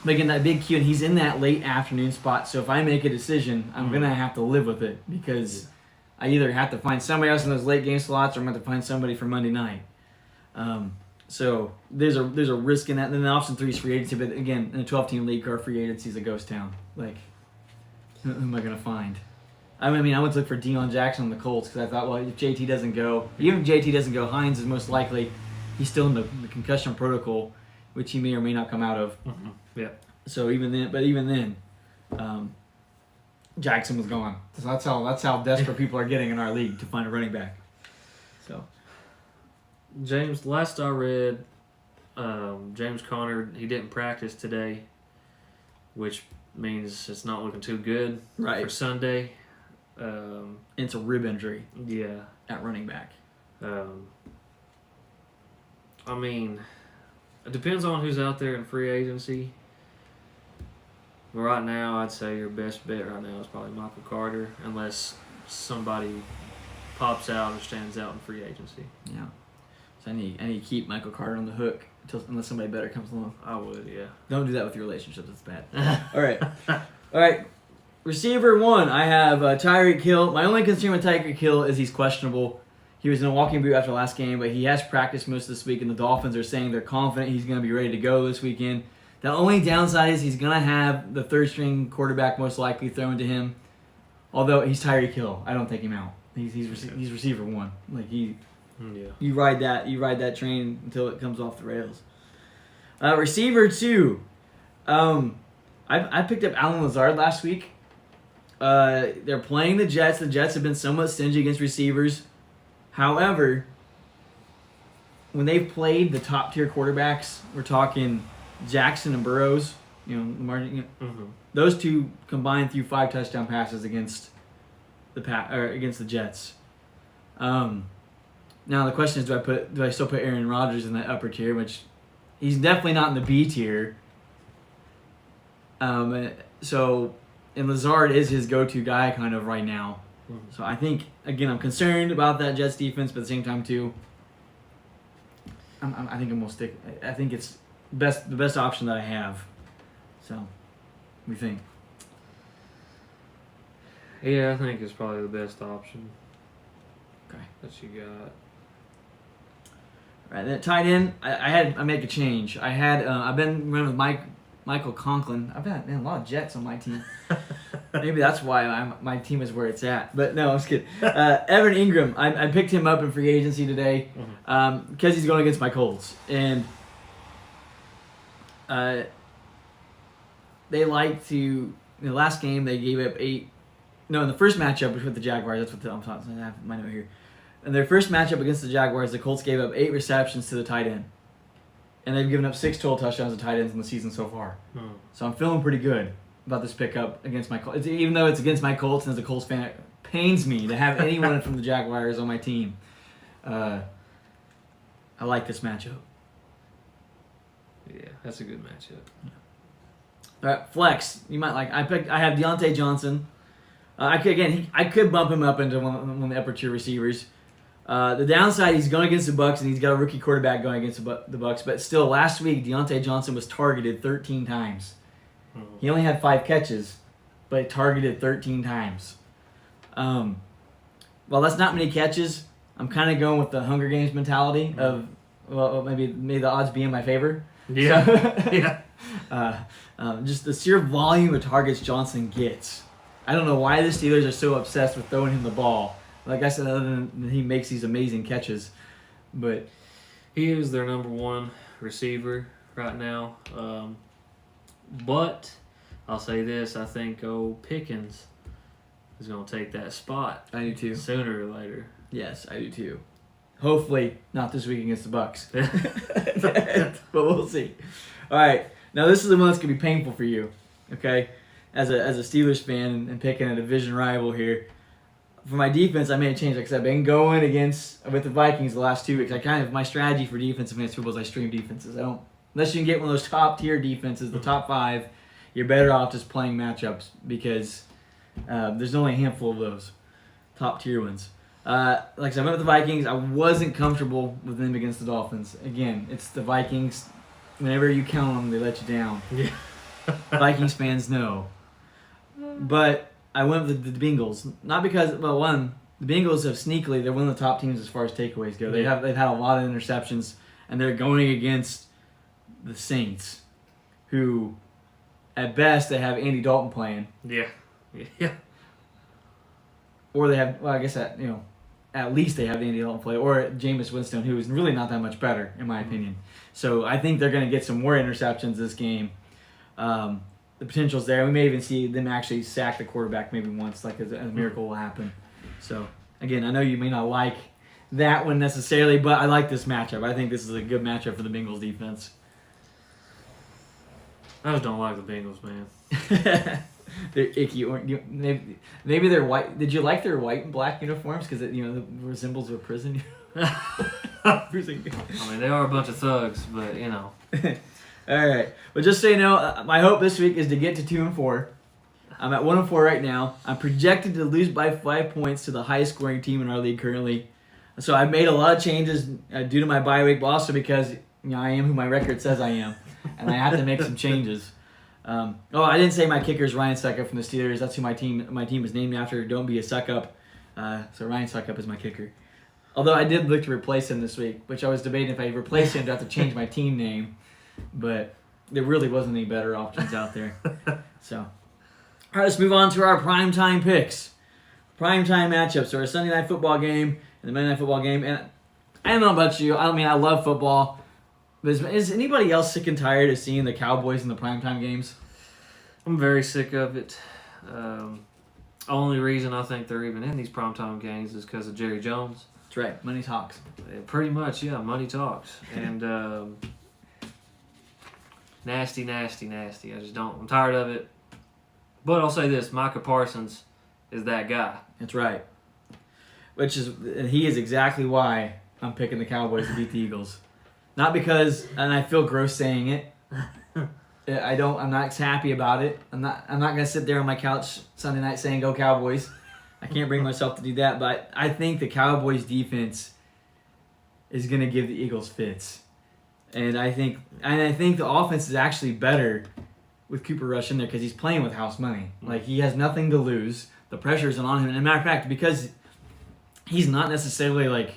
Making that big Q, and he's in that late afternoon spot. So if I make a decision, I'm gonna have to live with it because I either have to find somebody else in those late game slots, or I'm gonna have to find somebody for Monday night. So there's a risk in that. And then the option 3 is free agency, but again, in a 12-team league, our free agency is a ghost town. Like, who am I gonna find? I mean, I went to look for Deion Jackson on the Colts because I thought, well, if JT doesn't go, Hines is most likely he's still in the concussion protocol, which he may or may not come out of. Yeah. So even then, Jackson was gone. So that's how desperate people are getting in our league to find a running back. So. James, last I read, James Conner, he didn't practice today, which means it's not looking too good for Sunday. It's a rib injury. Yeah. At running back. I mean, it depends on who's out there in free agency. But right now, I'd say your best bet right now is probably Michael Carter, unless somebody pops out or stands out in free agency. Yeah. So I need to keep Michael Carter on the hook unless somebody better comes along. I would, yeah. Don't do that with your relationships. It's bad. All right. Receiver 1, I have Tyreek Hill. My only concern with Tyreek Hill is he's questionable. He was in a walking boot after the last game, but he has practiced most of this week, and the Dolphins are saying they're confident he's going to be ready to go this weekend. The only downside is he's going to have the third-string quarterback most likely thrown to him. Although he's Tyreek Hill, I don't take him out. He's receiver 1. Like you ride that train until it comes off the rails. Receiver 2, I picked up Alan Lazard last week. They're playing the Jets. The Jets have been somewhat stingy against receivers. However, when they've played the top-tier quarterbacks, we're talking Jackson and Burrows, those two combined threw 5 touchdown passes against the Jets. Now the question is, do I still put Aaron Rodgers in that upper tier, which he's definitely not in the B tier. And Lazard is his go-to guy kind of right now. So I think, again, I'm concerned about that Jets defense, but at the same time too, I think I'm gonna stick. I think it's the best option that I have. So, what do you think? Yeah, I think it's probably the best option. Okay. That you got. All right, then tight end, I make a change. I've been running with Michael Conklin. I've had a lot of Jets on my team. Maybe that's why my team is where it's at. But no, I'm just kidding. Evan Ingram, I picked him up in free agency today because he's going against my Colts. And they like to, in the last game, they gave up 8. No, in the first matchup with the Jaguars, that's what I'm talking. I have my note here. In their first matchup against the Jaguars, the Colts gave up 8 receptions to the tight end. And they've given up 6 total touchdowns to tight ends in the season so far. So I'm feeling pretty good about this pickup against my Colts. Even though it's against my Colts, and as a Colts fan, it pains me to have anyone from the Jaguars on my team. I like this matchup. Yeah, that's a good matchup. All right, flex. You might like. I have Deontay Johnson. I could bump him up into one of the upper tier receivers. The downside, he's going against the Bucks, and he's got a rookie quarterback going against the Bucks. But still, last week Deontay Johnson was targeted 13 times. He only had 5 catches, but targeted 13 times. Well, that's not many catches. I'm kind of going with the Hunger Games mentality of, well, maybe the odds be in my favor. Yeah, So, yeah. Just the sheer volume of targets Johnson gets. I don't know why the Steelers are so obsessed with throwing him the ball. Like I said, other than he makes these amazing catches, but he is their number 1 receiver right now. But I'll say this: I think Pickens is going to take that spot. I do too. Sooner or later. Yes, I do too. Hopefully not this week against the Bucks, but we'll see. All right, now this is the one that's gonna be painful for you. Okay, as a Steelers fan and picking a division rival here. For my defense, I made a change. Like I said, I've been going with the Vikings the last 2 weeks. My strategy for defensive against football is I stream defenses. Unless you can get one of those top tier defenses, the top 5, you're better off just playing matchups because there's only a handful of those top tier ones. Like I said, I went with the Vikings. I wasn't comfortable with them against the Dolphins. Again, it's the Vikings. Whenever you count them, they let you down. Yeah. Vikings fans know. But I went with the Bengals, not because the Bengals have sneakily, they're one of the top teams as far as takeaways go. They've had a lot of interceptions, and they're going against the Saints, who at best they have Andy Dalton playing. Yeah. Or they have, well, I guess that, at least they have Andy Dalton play, or Jameis Winston, who is really not that much better in my opinion. So I think they're going to get some more interceptions this game. The potential's there. We may even see them actually sack the quarterback maybe once, like a miracle will happen. So, again, I know you may not like that one necessarily, but I like this matchup. I think this is a good matchup for the Bengals defense. I just don't like the Bengals, man. They're icky. Maybe they're white. Did you like their white and black uniforms? Because it resembles a prison. I mean, they are a bunch of thugs, but All right. Well, just so you know, my hope this week is to get to 2-4. I'm at 1-4 right now. I'm projected to lose by 5 points to the highest scoring team in our league currently. So I've made a lot of changes due to my bye week, but also because I am who my record says I am, and I have to make some changes. I didn't say my kicker is Ryan Suckup from the Steelers. That's who my team is named after. Don't be a Suckup. So Ryan Suckup is my kicker. Although I did look to replace him this week, which I was debating if I replace him, I'd have to change my team name. But there really wasn't any better options out there. So, all right, let's move on to our primetime picks. Primetime matchups. So our Sunday night football game and the Monday night football game. And I don't know about you. I mean, I love football. But is anybody else sick and tired of seeing the Cowboys in the primetime games? I'm very sick of it. Only reason I think they're even in these primetime games is because of Jerry Jones. That's right. Money talks. Pretty much, yeah. Money talks. And nasty. I just don't. I'm tired of it. But I'll say this: Micah Parsons is that guy. That's right. He is exactly why I'm picking the Cowboys to beat the Eagles. Not because, and I feel gross saying it. I'm not happy about it. I'm not gonna sit there on my couch Sunday night saying "Go Cowboys." I can't bring myself to do that. But I think the Cowboys defense is gonna give the Eagles fits. And I think the offense is actually better with Cooper Rush in there because he's playing with house money. Like, he has nothing to lose. The pressure isn't on him. And as a matter of fact, because he's not necessarily like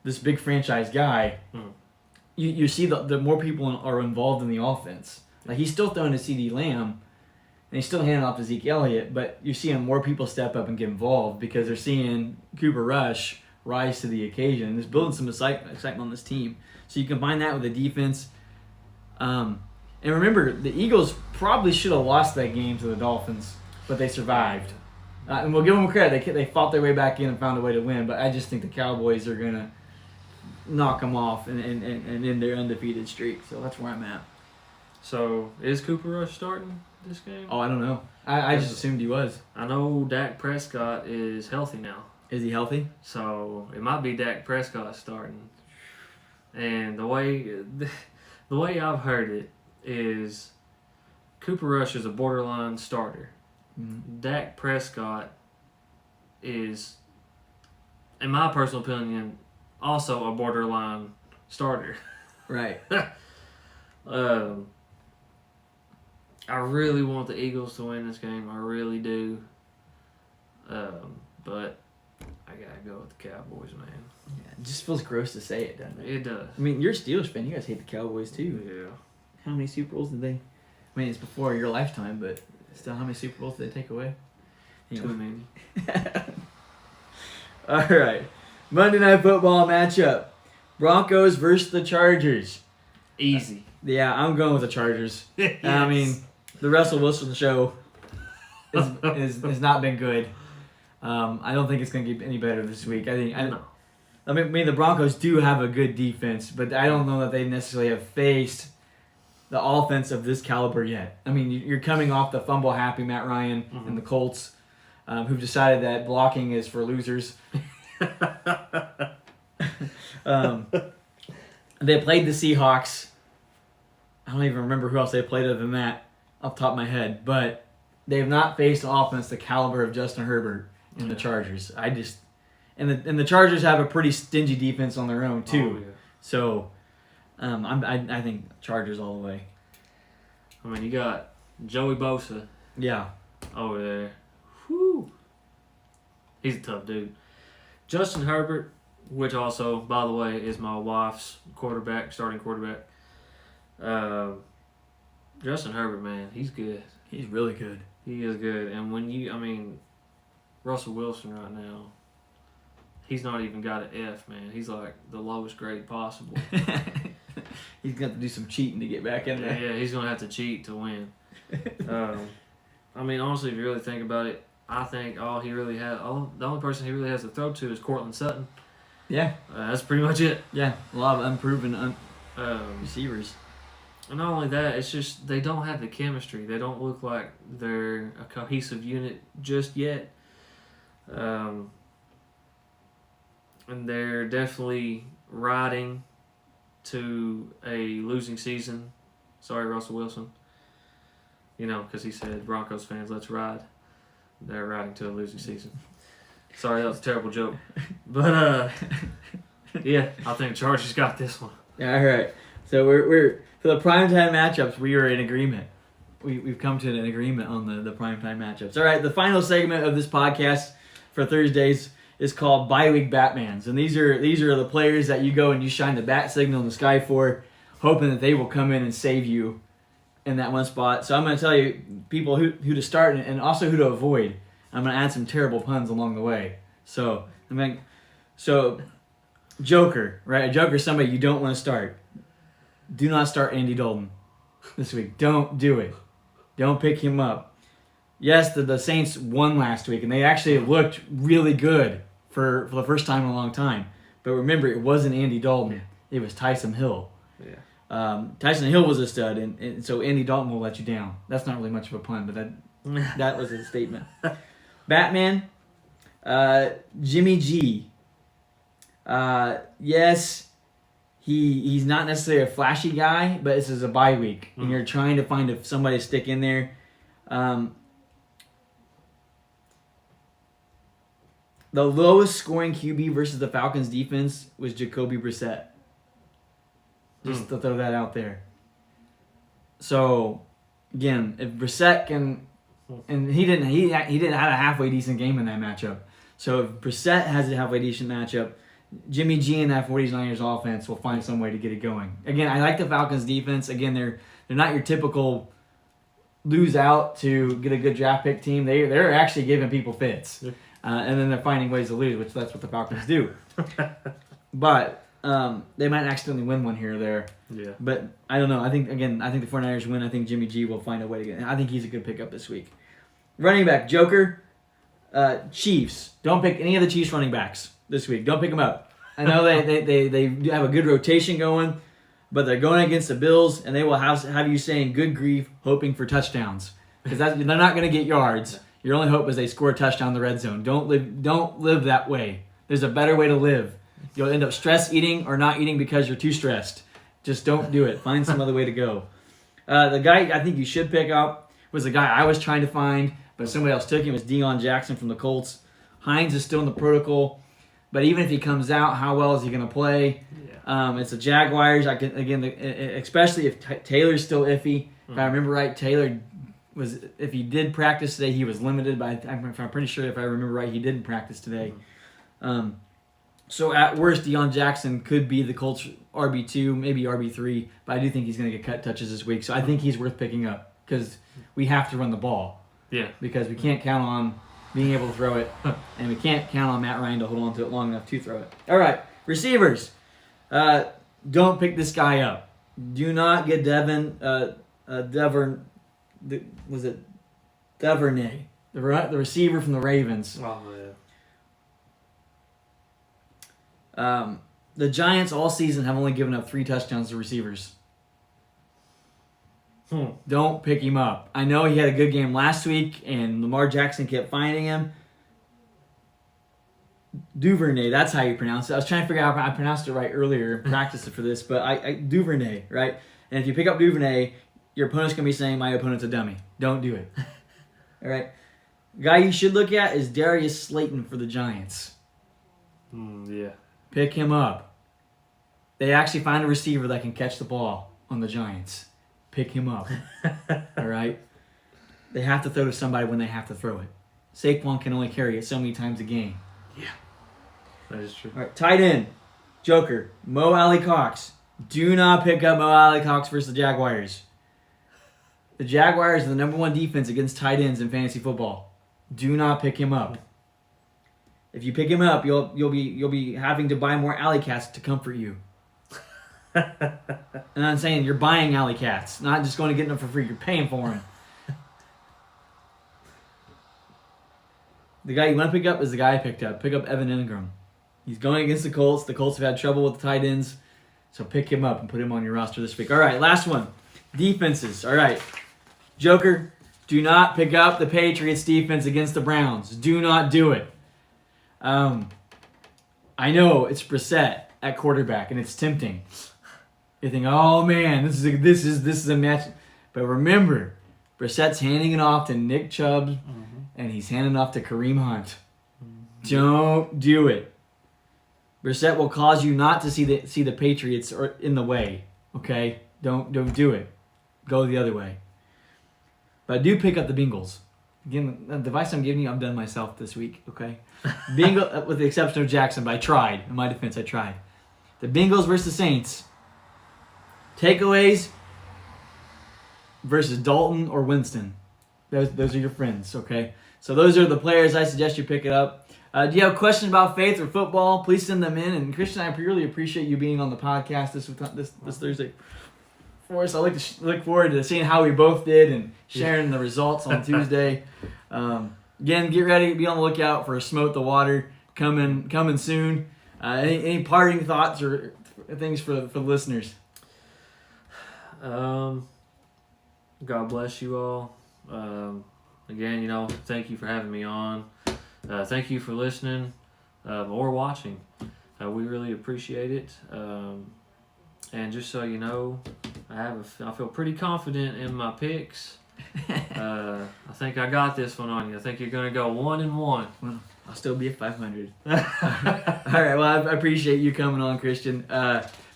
this big franchise guy, you see the more people are involved in the offense. Like, he's still throwing to CeeDee Lamb, and he's still handing off to Zeke Elliott, but you're seeing more people step up and get involved because they're seeing Cooper Rush rise to the occasion. There's building some excitement on this team. So you combine that with the defense. And remember, the Eagles probably should have lost that game to the Dolphins, but they survived. And we'll give them credit. They fought their way back in and found a way to win, but I just think the Cowboys are going to knock them off and end their undefeated streak. So that's where I'm at. So is Cooper Rush starting this game? Oh, I don't know. I just assumed he was. I know Dak Prescott is healthy now. Is he healthy? So it might be Dak Prescott starting. And the way I've heard it is Cooper Rush is a borderline starter. Mm-hmm. Dak Prescott is, in my personal opinion, also a borderline starter. Right. I really want the Eagles to win this game. I really do. But I gotta go with the Cowboys, man. Yeah, it just feels gross to say it, doesn't it? It does. I mean, you're a Steelers fan. You guys hate the Cowboys too. Yeah. How many Super Bowls did they? I mean, it's before your lifetime, but still, how many Super Bowls did they take away? Too many. All right, Monday Night Football matchup: Broncos versus the Chargers. Easy. Yeah, I'm going with the Chargers. Yes. I mean, the Russell Wilson show has not been good. I don't think it's going to get any better this week. I mean, the Broncos do have a good defense, but I don't know that they necessarily have faced the offense of this caliber yet. I mean, you're coming off the fumble-happy Matt Ryan and the Colts, who've decided that blocking is for losers. They played the Seahawks. I don't even remember who else they played other than that off the top of my head, but they have not faced an offense the caliber of Justin Herbert and the Chargers. And the Chargers have a pretty stingy defense on their own too. Oh, yeah. So, I think Chargers all the way. I mean, you got Joey Bosa Yeah. over there. Whew. He's a tough dude. Justin Herbert, which also, by the way, is my wife's starting quarterback. Justin Herbert, man, he's good. He's really good. He is good. And Russell Wilson right now, he's not even got an F, man. He's like the lowest grade possible. He's going to have to do some cheating to get back in there. Yeah, he's going to have to cheat to win. I mean, honestly, if you really think about it, I think the only person he really has to throw to is Cortland Sutton. Yeah. That's pretty much it. Yeah, a lot of unproven receivers. And not only that, it's just they don't have the chemistry. They don't look like they're a cohesive unit just yet. And they're definitely riding to a losing season. Sorry, Russell Wilson. Because he said, Broncos fans, let's ride. They're riding to a losing season. Sorry, that was a terrible joke. But, yeah, I think Chargers got this one. Yeah, all right. So we're for the primetime matchups, we are in agreement. We've come to an agreement on the primetime matchups. All right, the final segment of this podcast for Thursdays is called Bye Week Batmans. And these are the players that you go and you shine the bat signal in the sky for, hoping that they will come in and save you in that one spot. So I'm going to tell you people who to start and also who to avoid. I'm going to add some terrible puns along the way. So Joker, right? A Joker is somebody you don't want to start. Do not start Andy Dalton this week. Don't do it. Don't pick him up. Yes, the Saints won last week, and they actually looked really good for the first time in a long time. But remember, it wasn't Andy Dalton. It was Taysom Hill. Yeah. Tyson Hill was a stud, and so Andy Dalton will let you down. That's not really much of a pun, but that was a statement. Batman, Jimmy G. Yes, he's not necessarily a flashy guy, but this is a bye week, and you're trying to find somebody to stick in there. The lowest scoring QB versus the Falcons defense was Jacoby Brissett. Just to throw that out there. So, again, if Brissett can, and he didn't have a halfway decent game in that matchup. So if Brissett has a halfway decent matchup, Jimmy G and that 49ers offense will find some way to get it going. Again, I like the Falcons defense. Again, they're not your typical lose out to get a good draft pick team. They're actually giving people fits. And then they're finding ways to lose, which that's what the Falcons do. But they might accidentally win one here or there. Yeah. But I don't know. I think the 49ers win. I think Jimmy G will find a way to get it. I think he's a good pickup this week. Running back, Joker, Chiefs. Don't pick any of the Chiefs running backs this week. Don't pick them up. I know they have a good rotation going, but they're going against the Bills, and they will have you saying good grief, hoping for touchdowns. Because they're not going to get yards. Your only hope is they score a touchdown in the red zone. Don't live that way. There's a better way to live. You'll end up stress eating or not eating because you're too stressed. Just don't do it. Find some other way to go. The guy I think you should pick up was the guy I was trying to find, but somebody else took him. Was Deion Jackson from the Colts. Hines is still in the protocol, but even if he comes out, how well is he going to play? Yeah. It's the Jaguars. Especially if Taylor's still iffy. If I remember right, Taylor was, if he did practice today, he was limited. But I'm pretty sure if I remember right, he didn't practice today. So at worst, Deion Jackson could be the Colts RB2, maybe RB3, but I do think he's going to get cut touches this week. So I think he's worth picking up because we have to run the ball. Yeah. Because we can't count on being able to throw it, and we can't count on Matt Ryan to hold on to it long enough to throw it. All right, receivers. Don't pick this guy up. Do not get Duvernay, the receiver from the Ravens. Oh, yeah. The Giants all season have only given up 3 touchdowns to receivers. Don't pick him up. I know he had a good game last week, and Lamar Jackson kept finding him. Duvernay, that's how you pronounce it. I was trying to figure out how I pronounced it right earlier, practiced it for this, but Duvernay, right? And if you pick up Duvernay, your opponent's going to be saying, my opponent's a dummy. Don't do it. All right? Guy you should look at is Darius Slayton for the Giants. Yeah. Pick him up. They actually find a receiver that can catch the ball on the Giants. Pick him up. All right? They have to throw to somebody when they have to throw it. Saquon can only carry it so many times a game. Yeah. That is true. All right, tight end. Joker. Mo Alley Cox. Do not pick up Mo Alley Cox versus the Jaguars. The Jaguars are the number 1 defense against tight ends in fantasy football. Do not pick him up. If you pick him up, you'll be having to buy more alley cats to comfort you. And I'm saying you're buying alley cats, not just going to get them for free. You're paying for them. The guy you want to pick up is the guy I picked up. Pick up Evan Ingram. He's going against the Colts. The Colts have had trouble with the tight ends, so pick him up and put him on your roster this week. All right, last one. Defenses. All right. Joker, do not pick up the Patriots defense against the Browns. Do not do it. I know it's Brissett at quarterback, and it's tempting. You think, oh man, this is a match. But remember, Brissett's handing it off to Nick Chubb, and he's handing it off to Kareem Hunt. Don't do it. Brissett will cause you not to see the Patriots or in the way. Okay, don't do it. Go the other way. But do pick up the Bengals. Again, the advice I'm giving you, I've done myself this week. Okay, Bengals, with the exception of Jackson, but I tried. In my defense, I tried. The Bengals versus the Saints. Takeaways versus Dalton or Winston. Those are your friends, okay? So those are the players I suggest you pick it up. Do you have questions about faith or football? Please send them in. And Christian, I really appreciate you being on the podcast this Thursday for us. I look forward to seeing how we both did and sharing the results on Tuesday. Again, get ready. Be on the lookout for Smote the Water coming soon. Any parting thoughts or things for the listeners? God bless you all. Again, thank you for having me on. Thank you for listening or watching. We really appreciate it. And just so you know, I feel pretty confident in my picks. I think I got this one on you. I think you're going to go 1-1. Well, I'll still be at 500. All right. Well, I appreciate you coming on, Christian.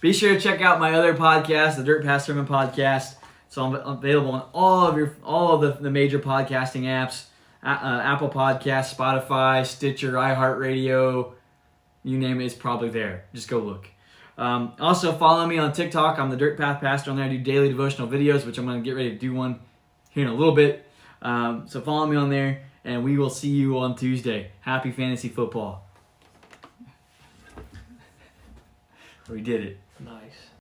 Be sure to check out my other podcast, the Dirt Pass Sermon Podcast. It's available on all of the major podcasting apps: Apple Podcasts, Spotify, Stitcher, iHeartRadio. You name it, it's probably there. Just go look. Also, follow me on TikTok. I'm the Dirt Path Pastor. On there, I do daily devotional videos, which I'm going to get ready to do one here in a little bit. So follow me on there, and we will see you on Tuesday. Happy fantasy football. We did it. Nice.